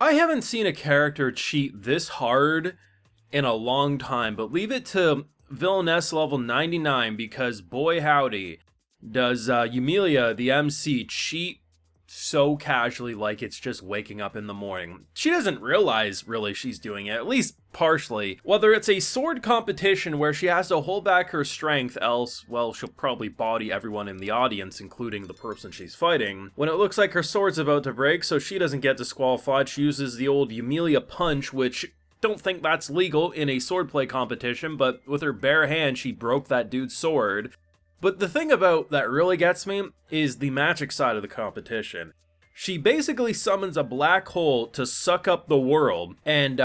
I haven't seen a character cheat this hard in a long time, but leave it to Villainess level 99 because boy howdy, does Yumilia, the MC, cheat so casually like it's just waking up in the morning. She doesn't realize really she's doing it, at least partially. Whether it's a sword competition where she has to hold back her strength, else, well, she'll probably body everyone in the audience, including the person she's fighting. When it looks like her sword's about to break, so she doesn't get disqualified, she uses the old Yumilia punch, which don't think that's legal in a swordplay competition, but with her bare hand, she broke that dude's sword. But the thing about that really gets me is the magic side of the competition. She basically summons a black hole to suck up the world, and,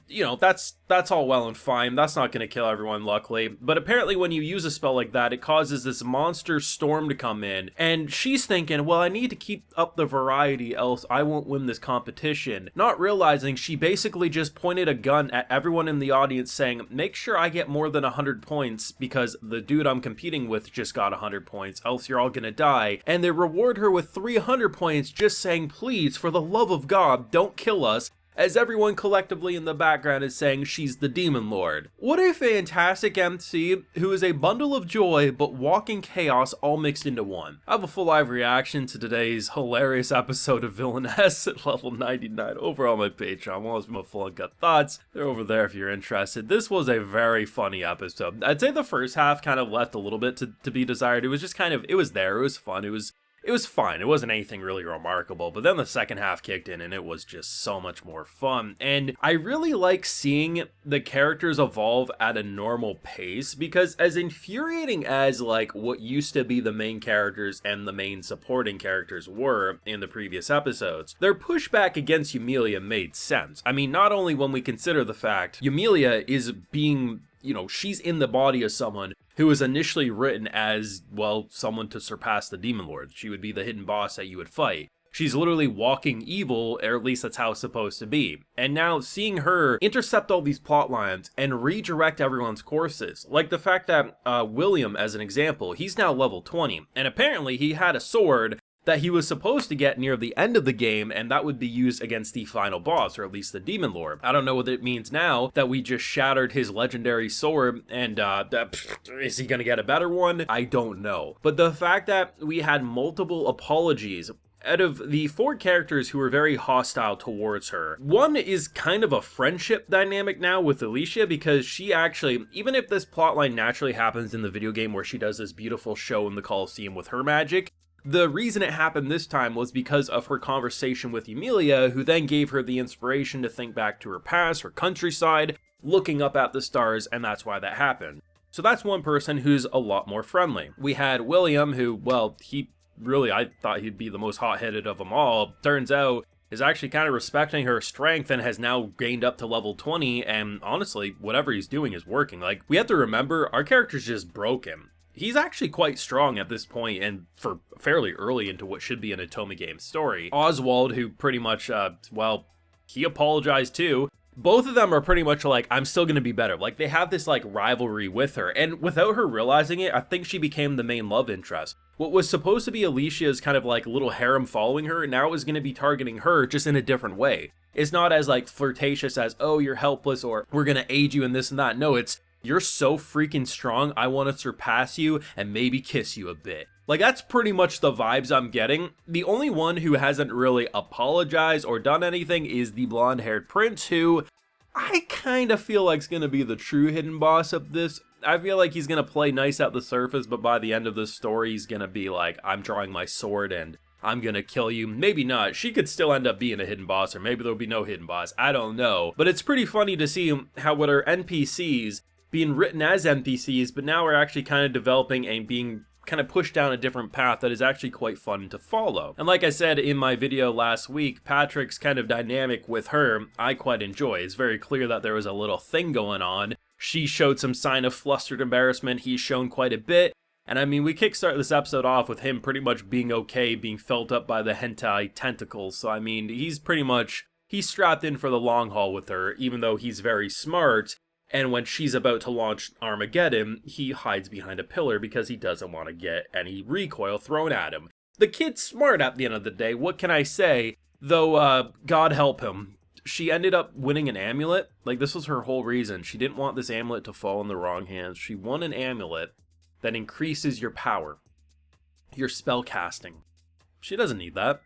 you know, that's all well and fine. That's not going to kill everyone, luckily. But apparently when you use a spell like that, it causes this monster storm to come in, and she's thinking, well, I need to keep up the variety, else I won't win this competition. Not realizing she basically just pointed a gun at everyone in the audience saying, make sure I get more than 100 points, because the dude I'm competing with just got 100 points, else you're all gonna die. And they reward her with 300 points just saying, please, for the love of God, don't kill us, as everyone collectively in the background is saying she's the Demon Lord. What a fantastic MC who is a bundle of joy but walking chaos all mixed into one. I have a full live reaction to today's hilarious episode of Villainess at level 99 over on my Patreon. Well, it's my full uncut thoughts. They're over there if you're interested. This was a very funny episode. I'd say the first half kind of left a little bit to be desired. It was just kind of, it was there, it was fun, it was fine. It wasn't anything really remarkable, but then the second half kicked in and it was just so much more fun. And I really like seeing the characters evolve at a normal pace, because as infuriating as like what used to be the main characters and the main supporting characters were in the previous episodes, their pushback against Yumilia made sense. I mean, not only when we consider the fact Yumilia is being, you know, she's in the body of someone who was initially written as, well, someone to surpass the Demon Lord. She would be the hidden boss that you would fight. She's literally walking evil, or at least that's how it's supposed to be. And now seeing her intercept all these plot lines and redirect everyone's courses, like the fact that William, as an example, he's now level 20, and apparently he had a sword that he was supposed to get near the end of the game, and that would be used against the final boss, or at least the Demon Lord. I don't know what it means now that we just shattered his legendary sword, and is he gonna get a better one? I don't know. But the fact that we had multiple apologies out of the 4 characters who were very hostile towards her, one is kind of a friendship dynamic now with Alicia, because she actually, even if this plotline naturally happens in the video game where she does this beautiful show in the Colosseum with her magic, the reason it happened this time was because of her conversation with Yumilia, who then gave her the inspiration to think back to her past, her countryside, looking up at the stars, and that's why that happened. So that's one person who's a lot more friendly. We had William, who, well, he really, I thought he'd be the most hot-headed of them all. Turns out, is actually kind of respecting her strength and has now gained up to level 20, and honestly, whatever he's doing is working. Like, we have to remember, our character's just broken. He's actually quite strong at this point, and for fairly early into what should be an Otome game story. Oswald, who pretty much, well, he apologized too. Both of them are pretty much like, I'm still gonna be better. Like, they have this, like, rivalry with her, and without her realizing it, I think she became the main love interest. What was supposed to be Alicia's kind of, like, little harem following her, now is gonna be targeting her, just in a different way. It's not as, like, flirtatious as, oh, you're helpless, or we're gonna aid you in this and that. No, it's, you're so freaking strong, I want to surpass you and maybe kiss you a bit. Like, that's pretty much the vibes I'm getting. The only one who hasn't really apologized or done anything is the blonde-haired prince, who I kind of feel like is going to be the true hidden boss of this. I feel like he's going to play nice at the surface, but by the end of the story, he's going to be like, I'm drawing my sword and I'm gonna kill you. Maybe not. She could still end up being a hidden boss, or maybe there'll be no hidden boss. I don't know. But it's pretty funny to see how what are NPCs being written as NPCs, but now we're actually kind of developing and being kind of pushed down a different path that is actually quite fun to follow. And like I said in my video last week, Patrick's kind of dynamic with her, I quite enjoy. It's very clear that there was a little thing going on. She showed some sign of flustered embarrassment, he's shown quite a bit. And I mean, we kickstart this episode off with him pretty much being okay, being felt up by the hentai tentacles. So I mean, he's strapped in for the long haul with her, even though he's very smart. And when she's about to launch Armageddon, he hides behind a pillar because he doesn't want to get any recoil thrown at him. The kid's smart at the end of the day, what can I say? Though, God help him. she ended up winning an amulet. Like, this was her whole reason. She didn't want this amulet to fall in the wrong hands. She won an amulet that increases your power, your spell casting. She doesn't need that.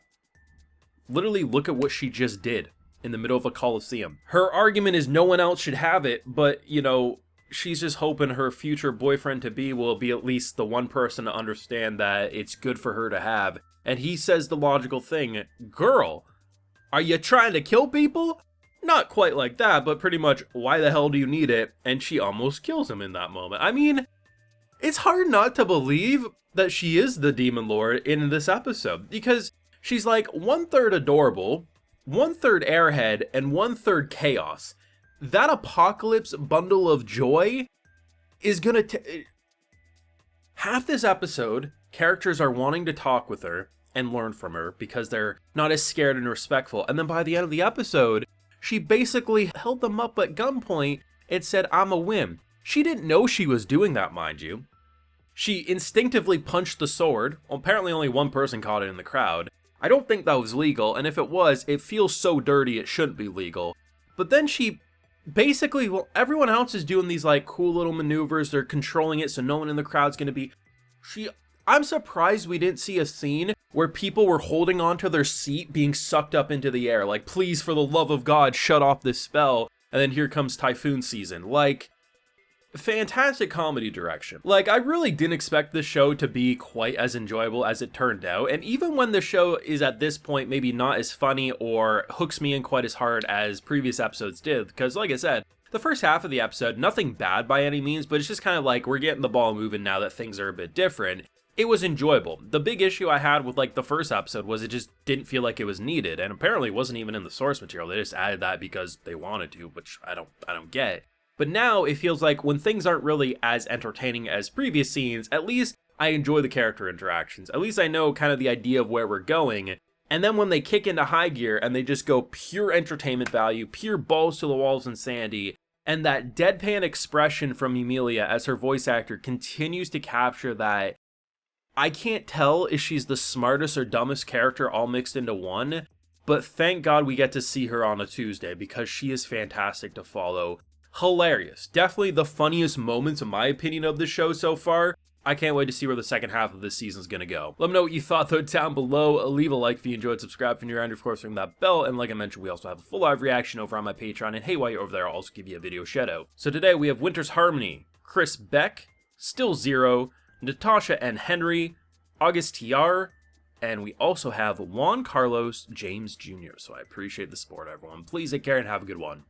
Literally, look at what she just did in the middle of a coliseum. Her argument is no one else should have it, but, you know, she's just hoping her future boyfriend-to-be will be at least the one person to understand that it's good for her to have. And he says the logical thing, girl, are you trying to kill people? Not quite like that, but pretty much, why the hell do you need it? And she almost kills him in that moment. I mean, it's hard not to believe that she is the Demon Lord in this episode, because she's like 1/3 adorable, 1/3 airhead, and 1/3 chaos. That apocalypse bundle of joy is gonna half this episode, characters are wanting to talk with her and learn from her because they're not as scared and respectful. And then by the end of the episode, she basically held them up at gunpoint and said, I'm a whim. She didn't know she was doing that, mind you. She instinctively punched the sword. Well, apparently only one person caught it in the crowd. I don't think that was legal, and if it was, it feels so dirty it shouldn't be legal. But then she basically, well, everyone else is doing these like cool little maneuvers. They're controlling it so no one in the crowd's gonna be... I'm surprised we didn't see a scene where people were holding onto their seat being sucked up into the air. Like, please, for the love of God, shut off this spell. And then here comes typhoon season. Like, fantastic comedy direction. Like, I really didn't expect this show to be quite as enjoyable as it turned out. And even when the show is at this point maybe not as funny or hooks me in quite as hard as previous episodes did, because like I said, the first half of the episode, nothing bad by any means, but it's just kind of like we're getting the ball moving now that things are a bit different. It was enjoyable. The big issue I had with like the first episode was it just didn't feel like it was needed, and apparently it wasn't even in the source material. They just added that because they wanted to, which I don't get. But now it feels like when things aren't really as entertaining as previous scenes, at least I enjoy the character interactions. At least I know kind of the idea of where we're going. And then when they kick into high gear and they just go pure entertainment value, pure balls to the walls insanity, and that deadpan expression from Emilia as her voice actor continues to capture that. I can't tell if she's the smartest or dumbest character all mixed into one, but thank God we get to see her on a Tuesday because she is fantastic to follow. Hilarious. Definitely the funniest moments, in my opinion, of the show so far. I can't wait to see where the second half of this season is going to go. Let me know what you thought, though, down below. Leave a like if you enjoyed, subscribe if you're new around, of course, ring that bell. And like I mentioned, we also have a full live reaction over on my Patreon. And hey, while you're over there, I'll also give you a video shout out. So today we have Winter's Harmony, Chris Beck, Still Zero, Natasha and Henry, August TR, and we also have Juan Carlos James Jr. So I appreciate the support, everyone. Please take care and have a good one.